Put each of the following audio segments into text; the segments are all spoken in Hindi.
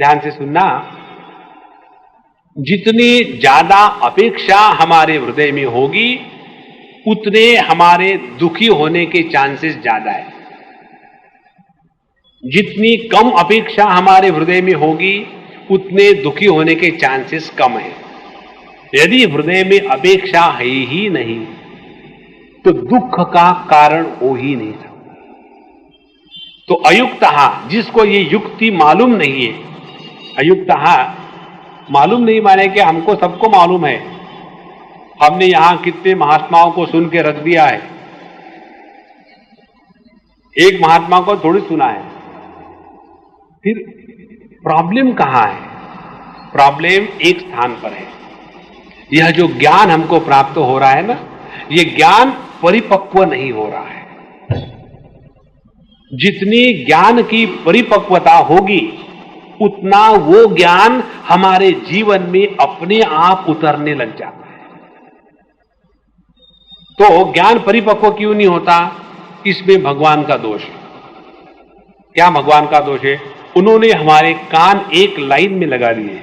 ध्यान से सुनना, जितनी ज्यादा अपेक्षा हमारे हृदय में होगी उतने हमारे दुखी होने के चांसेस ज्यादा है। जितनी कम अपेक्षा हमारे हृदय में होगी उतने दुखी होने के चांसेस कम है। यदि हृदय में अपेक्षा है ही नहीं तो दुख का कारण हो ही नहीं सकता। तो अयुक्तः, जिसको ये युक्ति मालूम नहीं है, अयुक्तः मालूम नहीं माने कि हमको सबको मालूम है, हमने यहां कितने महात्माओं को सुन के रख दिया है, एक महात्मा को थोड़ी सुना है। फिर प्रॉब्लम कहां है? प्रॉब्लम एक स्थान पर है। यह जो ज्ञान हमको प्राप्त हो रहा है ना, यह ज्ञान परिपक्व नहीं हो रहा है। जितनी ज्ञान की परिपक्वता होगी उतना वो ज्ञान हमारे जीवन में अपने आप उतरने लग जाता है। तो ज्ञान परिपक्व क्यों नहीं होता? इसमें भगवान का दोष। क्या भगवान का दोष है? उन्होंने हमारे कान एक लाइन में लगा दिए।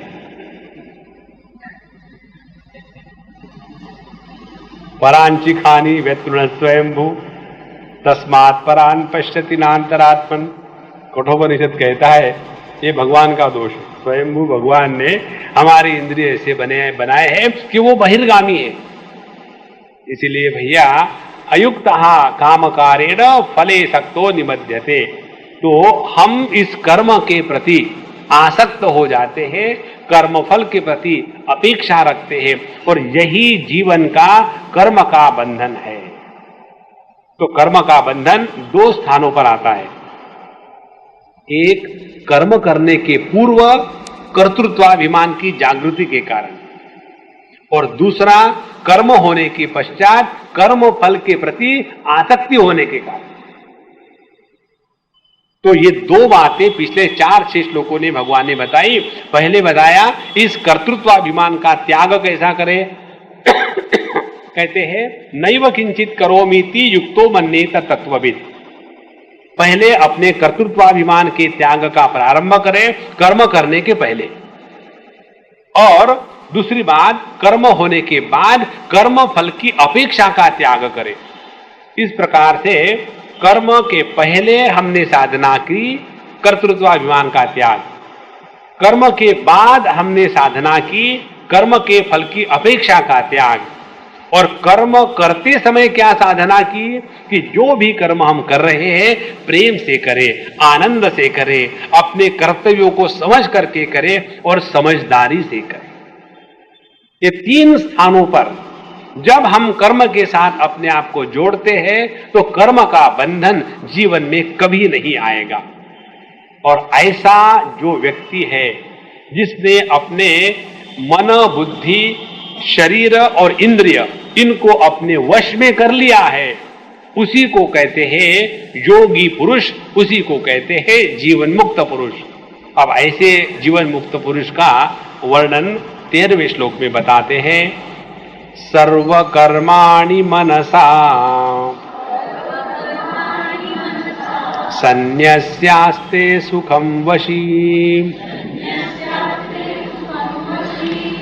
परांचिखानी व्यतृण स्वयंभू तस्मात् परान पश्यति नान्तरात्मन। कठोपनिषद कहता है ये भगवान का दोष है। स्वयंभू भगवान ने हमारे इंद्रिय ऐसे बनाए हैं कि वो बहिर्गामी है। इसीलिए भैया अयुक्तः कामकारेण फले सक्तो निबध्यते। तो हम इस कर्म के प्रति आसक्त हो जाते हैं, कर्मफल के प्रति अपेक्षा रखते हैं, और यही जीवन का कर्म का बंधन है। तो कर्म का बंधन दो स्थानों पर आता है। एक, कर्म करने के पूर्व कर्तृत्वाभिमान की जागृति के कारण, और दूसरा कर्म होने के पश्चात कर्म फल के प्रति आसक्ति होने के कारण। तो ये दो बातें पिछले 4-6 श्लोकों ने भगवान ने बताई। पहले बताया इस कर्तृत्वाभिमान का त्याग कैसा करें। कहते हैं नैव किंचित करोमीति युक्तो मन्येत तत्वविद। पहले अपने कर्तृत्वाभिमान के त्याग का प्रारंभ करें कर्म करने के पहले, और दूसरी बात कर्म होने के बाद कर्म फल की अपेक्षा का त्याग करें। इस प्रकार से कर्म के पहले हमने साधना की कर्तृत्वाभिमान का त्याग, कर्म के बाद हमने साधना की कर्म के फल की अपेक्षा का त्याग, और कर्म करते समय क्या साधना की कि जो भी कर्म हम कर रहे हैं प्रेम से करें, आनंद से करें, अपने कर्तव्यों को समझ करके करें और समझदारी से करें। ये 3 स्थानों पर जब हम कर्म के साथ अपने आप को जोड़ते हैं तो कर्म का बंधन जीवन में कभी नहीं आएगा। और ऐसा जो व्यक्ति है जिसने अपने मन, बुद्धि, शरीर और इंद्रिय इनको अपने वश में कर लिया है, उसी को कहते हैं योगी पुरुष, उसी को कहते हैं जीवन मुक्त पुरुष। अब ऐसे जीवन मुक्त पुरुष का वर्णन 13वें श्लोक में बताते हैं। सर्वकर्माणि मनसा सन्न्यस्यास्ते सुखं वशी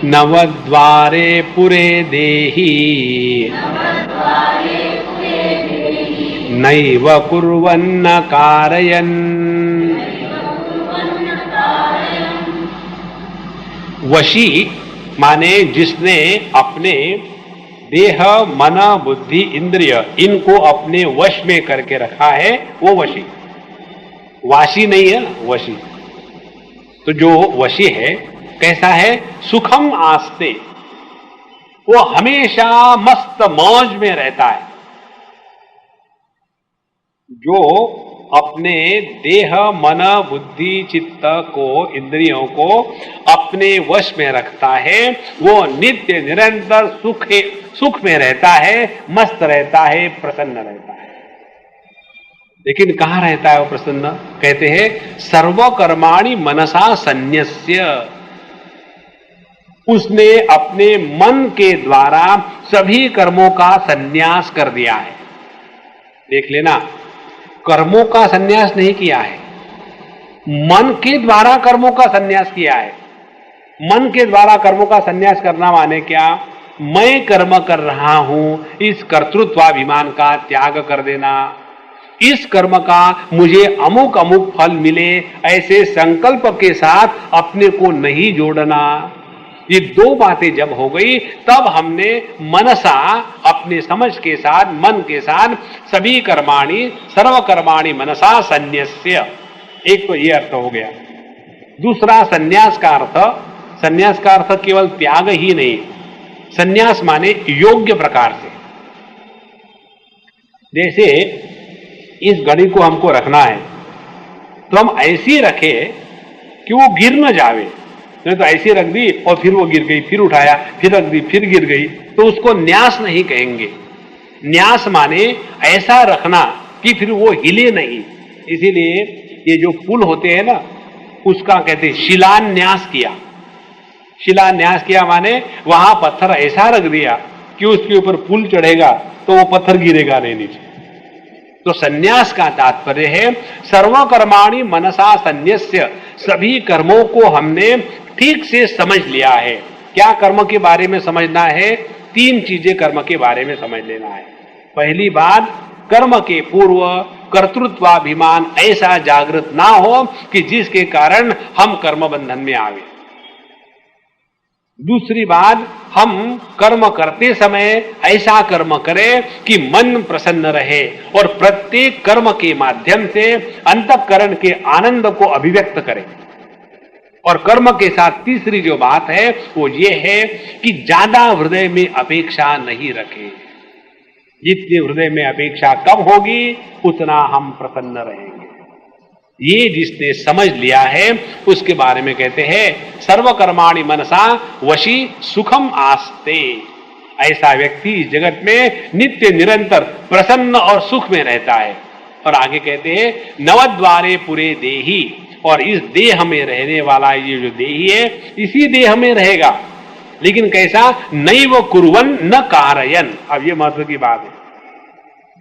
नवद्वारे पुरे देहि नैव कुर्वन्न कारयन्। वशी माने जिसने अपने देह, मन, बुद्धि, इंद्रिय इनको अपने वश में करके रखा है वो वशी। वाशी नहीं है ना, वशी। तो जो वशी है कैसा है? सुखम आस्ते, वो हमेशा मस्त मौज में रहता है। जो अपने देह, मन, बुद्धि, चित्त को, इंद्रियों को अपने वश में रखता है वो नित्य निरंतर सुख में रहता है, मस्त रहता है, प्रसन्न रहता है। लेकिन कहां रहता है वो प्रसन्न? कहते हैं सर्वकर्माणि मनसा सन्न्यस्य। उसने अपने मन के द्वारा सभी कर्मों का संन्यास कर दिया है। देख लेना, कर्मों का संन्यास नहीं किया है, मन के द्वारा कर्मों का संन्यास किया है। मन के द्वारा कर्मों का संन्यास करना माने क्या? मैं कर्म कर रहा हूं, इस कर्तृत्वाभिमान का त्याग कर देना, इस कर्म का मुझे अमुक अमुक फल मिले ऐसे संकल्प के साथ अपने को नहीं जोड़ना। ये दो बातें जब हो गई तब हमने मनसा अपने समझ के साथ, मन के साथ सभी कर्माणि सर्वकर्माणि मनसा संन्यस्य, एक तो ये अर्थ हो गया। दूसरा संन्यास का अर्थ, संन्यास का अर्थ केवल त्याग ही नहीं, संन्यास माने योग्य प्रकार से। जैसे इस घड़ी को हमको रखना है तो हम ऐसी रखे कि वो गिर न जावे, नहीं तो ऐसी रख दी और फिर वो गिर गई, फिर उठाया, फिर रख दी, फिर गिर गई, तो उसको न्यास नहीं कहेंगे। न्यास माने ऐसा रखना कि फिर वो हिले नहीं। इसीलिए ये जो पुल होते हैं ना, उसका कहते हैं शिलान्यास किया। शिलान्यास किया माने वहां पत्थर ऐसा रख दिया कि उसके ऊपर पुल चढ़ेगा तो वो पत्थर गिरेगा नहीं नीचे। तो संन्यास का तात्पर्य है सर्वकर्माणि मनसा संन्यस्य, सभी कर्मों को हमने ठीक से समझ लिया है। क्या कर्म के बारे में समझना है? तीन चीजें कर्म के बारे में समझ लेना है। पहली बात, कर्म के पूर्व कर्तृत्वाभिमान ऐसा जागृत ना हो कि जिसके कारण हम कर्म बंधन में आवे। दूसरी बात, हम कर्म करते समय ऐसा कर्म करें कि मन प्रसन्न रहे और प्रत्येक कर्म के माध्यम से अंतःकरण के आनंद को अभिव्यक्त करें। और कर्म के साथ तीसरी जो बात है वो ये है कि ज्यादा हृदय में अपेक्षा नहीं रखें। जितनी हृदय में अपेक्षा कम होगी उतना हम प्रसन्न रहेंगे। ये जिसने समझ लिया है उसके बारे में कहते हैं सर्वकर्माणि मनसा वशी सुखम आस्ते। ऐसा व्यक्ति इस जगत में नित्य निरंतर प्रसन्न और सुख में रहता है। और आगे कहते हैं नवद्वारे पुरे देही, और इस देह में रहने वाला ये जो देही है इसी देह में रहेगा, लेकिन कैसा? नैव कुर्वन् न कारयन्। अब ये महत्व की बात है,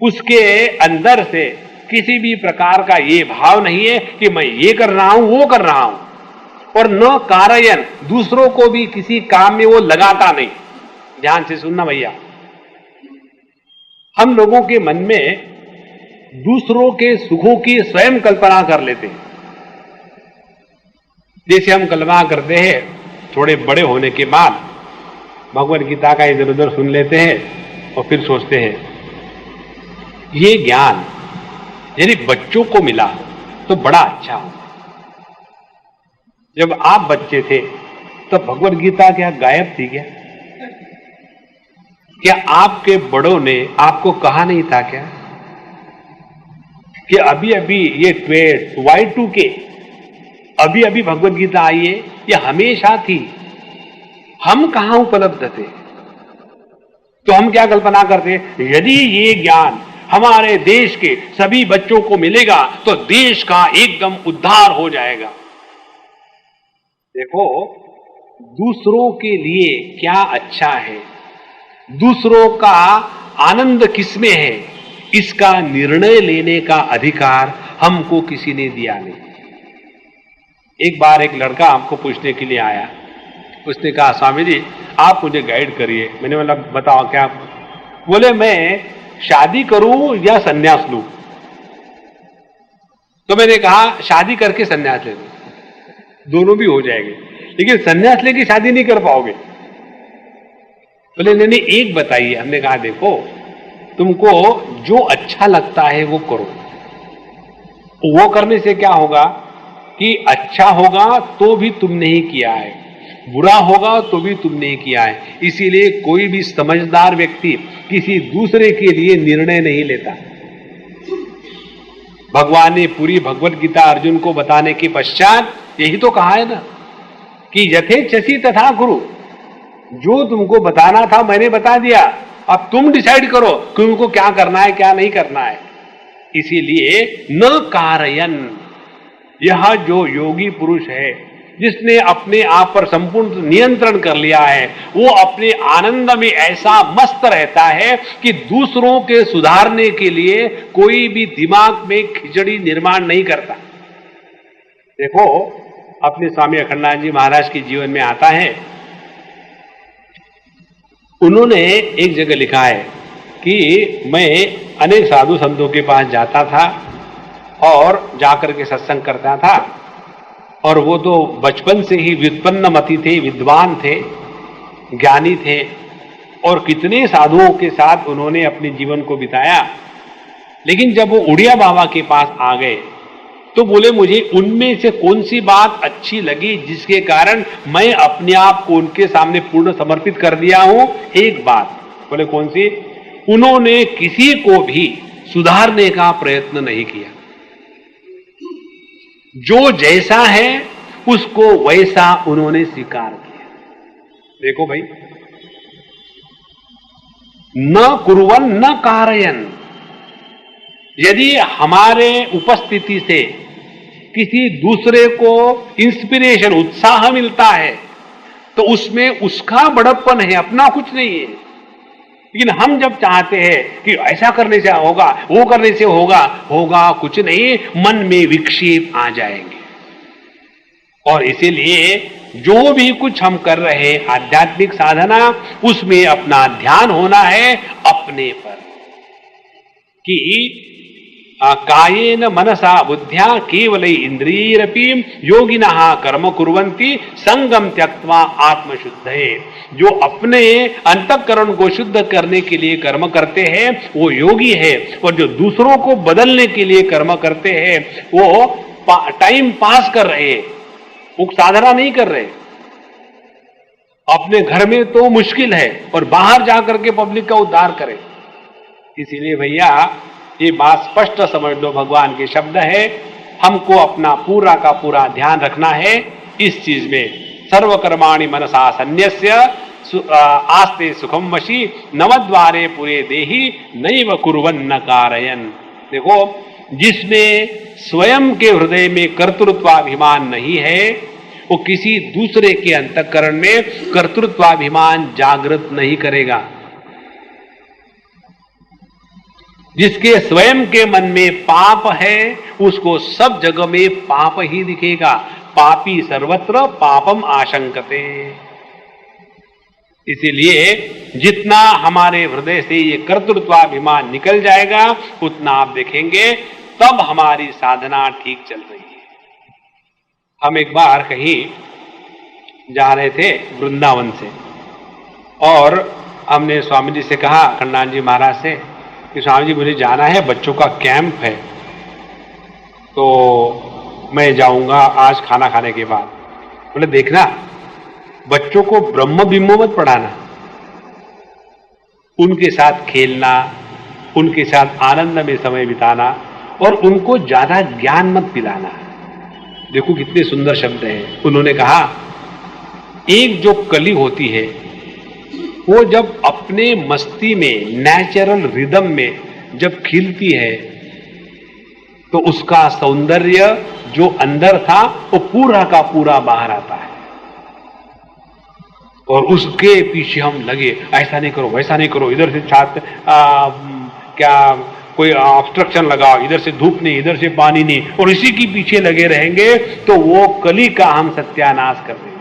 उसके अंदर से किसी भी प्रकार का ये भाव नहीं है कि मैं ये कर रहा हूं वो कर रहा हूं, और न कारयन, दूसरों को भी किसी काम में वो लगाता नहीं। ध्यान से सुनना भैया, हम लोगों के मन में दूसरों के सुखों की स्वयं कल्पना कर लेते हैं। जैसे हम कल्पना करते हैं थोड़े बड़े होने के बाद भगवद गीता का इधर उधर सुन लेते हैं और फिर सोचते हैं ये ज्ञान यदि बच्चों को मिला तो बड़ा अच्छा हो। जब आप बच्चे थे तो भगवद गीता क्या गायब थी क्या? क्या आपके बड़ों ने आपको कहा नहीं था क्या कि अभी अभी ये Y2K अभी अभी भगवद गीता आई है? ये हमेशा थी। हम कहां उपलब्ध थे? तो हम क्या कल्पना करते, यदि ये ज्ञान हमारे देश के सभी बच्चों को मिलेगा तो देश का एकदम उद्धार हो जाएगा। देखो, दूसरों के लिए क्या अच्छा है, दूसरों का आनंद किसमें है, इसका निर्णय लेने का अधिकार हमको किसी ने दिया नहीं। एक बार एक लड़का हमको पूछने के लिए आया, उसने कहा स्वामी जी आप मुझे गाइड करिए। मैंने बोला बताओ क्या? बोले मैं शादी करूं या सन्यास लूं? तो मैंने कहा शादी करके सन्यास ले लो, दोनों भी हो जाएंगे, लेकिन सन्यास लेके शादी नहीं कर पाओगे। बोले नहीं एक बताइए। हमने कहा देखो, तुमको जो अच्छा लगता है वो करो। वो करने से क्या होगा कि अच्छा होगा तो भी तुमने ही किया है, बुरा होगा तो भी तुमने ही किया है। इसीलिए कोई भी समझदार व्यक्ति किसी दूसरे के लिए निर्णय नहीं लेता। भगवान ने पूरी भगवद गीता अर्जुन को बताने के पश्चात यही तो कहा है ना कि यथेच्छसि तथा कुरु। जो तुमको बताना था मैंने बता दिया, अब तुम डिसाइड करो कि उनको क्या करना है क्या नहीं करना है। इसीलिए न कारयन, यह जो योगी पुरुष है जिसने अपने आप पर संपूर्ण नियंत्रण कर लिया है, वो अपने आनंद में ऐसा मस्त रहता है कि दूसरों के सुधारने के लिए कोई भी दिमाग में खिचड़ी निर्माण नहीं करता। देखो, अपने स्वामी अखंडानंद जी महाराज के जीवन में आता है, उन्होंने एक जगह लिखा है कि मैं अनेक साधु संतों के पास जाता था और जाकर के सत्संग करता था, और वो तो बचपन से ही व्युत्पन्न मति थे, विद्वान थे, ज्ञानी थे, और कितने साधुओं के साथ उन्होंने अपने जीवन को बिताया। लेकिन जब वो उड़िया बाबा के पास आ गए तो बोले, मुझे उनमें से कौन सी बात अच्छी लगी जिसके कारण मैं अपने आप को उनके सामने पूर्ण समर्पित कर दिया हूं। एक बात बोले, कौन सी? उन्होंने किसी को भी सुधारने का प्रयत्न नहीं किया, जो जैसा है उसको वैसा उन्होंने स्वीकार किया। देखो भाई, न कुर्वन् न कारयन्। यदि हमारे उपस्थिति से किसी दूसरे को इंस्पिरेशन, उत्साह मिलता है तो उसमें उसका बड़प्पन है, अपना कुछ नहीं है। लेकिन हम जब चाहते हैं कि ऐसा करने से होगा, वो करने से होगा, होगा कुछ नहीं, मन में विक्षेप आ जाएंगे। और इसीलिए जो भी कुछ हम कर रहे हैं आध्यात्मिक साधना, उसमें अपना ध्यान होना है अपने पर, कि कायेन मनसा बुद्ध्या केवलै इंद्रियैरपि योगिनः कर्म कुर्वन्ति संगम त्यक्त्वा आत्मशुद्धये। जो अपने अंतःकरण को शुद्ध करने के लिए कर्म करते हैं वो योगी है, और जो दूसरों को बदलने के लिए कर्म करते हैं वो टाइम पास कर रहे हैं, वो साधना नहीं कर रहे। अपने घर में तो मुश्किल है और बाहर जाकर के पब्लिक का उद्धार करें। इसीलिए भैया ये बात स्पष्ट समझ लो, भगवान के शब्द है, हमको अपना पूरा का पूरा ध्यान रखना है इस चीज में। सर्वकर्माणि मनसा सन्यस्य आस्ते सुखम वशी नवद्वारे पूरे देही नैव कुर्वन्न कारयन्। देखो, जिसमें स्वयं के हृदय में कर्तृत्वाभिमान नहीं है, वो किसी दूसरे के अंतःकरण में कर्तृत्वाभिमान जागृत नहीं करेगा। जिसके स्वयं के मन में पाप है उसको सब जगह में पाप ही दिखेगा। पापी सर्वत्र पापम आशंकते। इसीलिए जितना हमारे हृदय से ये कर्तृत्वाभिमान निकल जाएगा उतना आप देखेंगे तब हमारी साधना ठीक चल रही है। हम एक बार कहीं जा रहे थे वृंदावन से, और हमने स्वामी जी से कहा, अखंडानंद जी महाराज से, कि स्वामी जी मुझे जाना है, बच्चों का कैंप है, तो मैं जाऊंगा आज खाना खाने के बाद। बोले, देखना बच्चों को ब्रह्म बिम्ब मत पढ़ाना, उनके साथ खेलना, उनके साथ आनंद में समय बिताना, और उनको ज्यादा ज्ञान मत पिलाना। देखो कितने सुंदर शब्द हैं। उन्होंने कहा, एक जो कली होती है वो जब अपने मस्ती में, नेचुरल रिदम में जब खिलती है तो उसका सौंदर्य जो अंदर था वो पूरा का पूरा बाहर आता है, और उसके पीछे हम लगे, ऐसा नहीं करो, वैसा नहीं करो, इधर से छात्र क्या कोई ऑब्स्ट्रक्शन लगाओ, इधर से धूप नहीं, इधर से पानी नहीं, और इसी के पीछे लगे रहेंगे तो वो कली का हम सत्यानाश कर देंगे।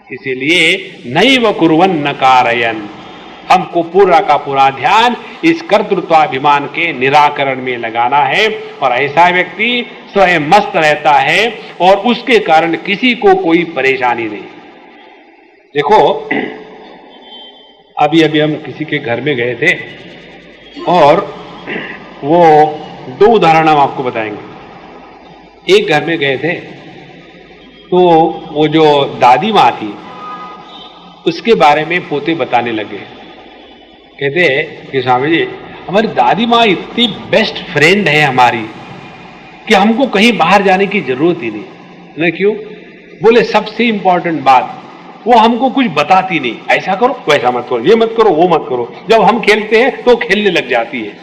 इसीलिए नैव कुर्वन्न कारयन्, हमको पूरा का पूरा ध्यान इस कर्तृत्वाभिमान के निराकरण में लगाना है। और ऐसा व्यक्ति स्वयं मस्त रहता है और उसके कारण किसी को कोई परेशानी नहीं। देखो, अभी अभी हम किसी के घर में गए थे और वो दो उदाहरण हम आपको बताएंगे। एक घर में गए थे तो वो जो दादी माँ थी उसके बारे में पोते बताने लगे। कहते कि स्वामी जी, हमारी दादी माँ इतनी बेस्ट फ्रेंड है हमारी कि हमको कहीं बाहर जाने की जरूरत ही नहीं। ना क्यों? बोले, सबसे इंपॉर्टेंट बात, वो हमको कुछ बताती नहीं, ऐसा करो, वैसा मत करो, ये मत करो, वो मत करो। जब हम खेलते हैं तो खेलने लग जाती है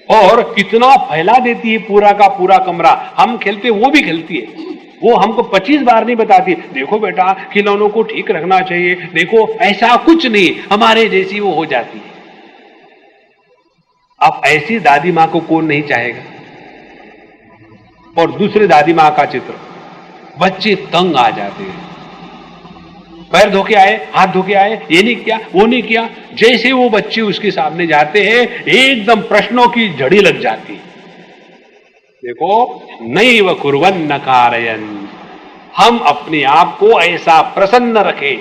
और इतना फैला देती है पूरा का पूरा कमरा। हम खेलते, वो भी खेलती है। वो हमको 25 बार नहीं बताती, देखो बेटा खिलौनों को ठीक रखना चाहिए, देखो, ऐसा कुछ नहीं, हमारे जैसी वो हो जाती है। अब ऐसी दादी माँ को कौन नहीं चाहेगा? और दूसरे दादी माँ का चित्र, बच्चे तंग आ जाते हैं। पैर धो के आए, हाथ धो के आए, ये नहीं किया, वो नहीं किया। जैसे वो बच्चे उसके सामने जाते हैं एकदम प्रश्नों की झड़ी लग जाती है। देखो, नैव कुर्वन्न कारयन्, हम अपने आप को ऐसा प्रसन्न रखें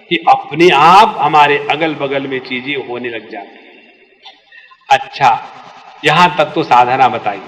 कि अपने आप हमारे अगल बगल में चीजें होने लग जाती। अच्छा, यहां तक तो साधना बताई।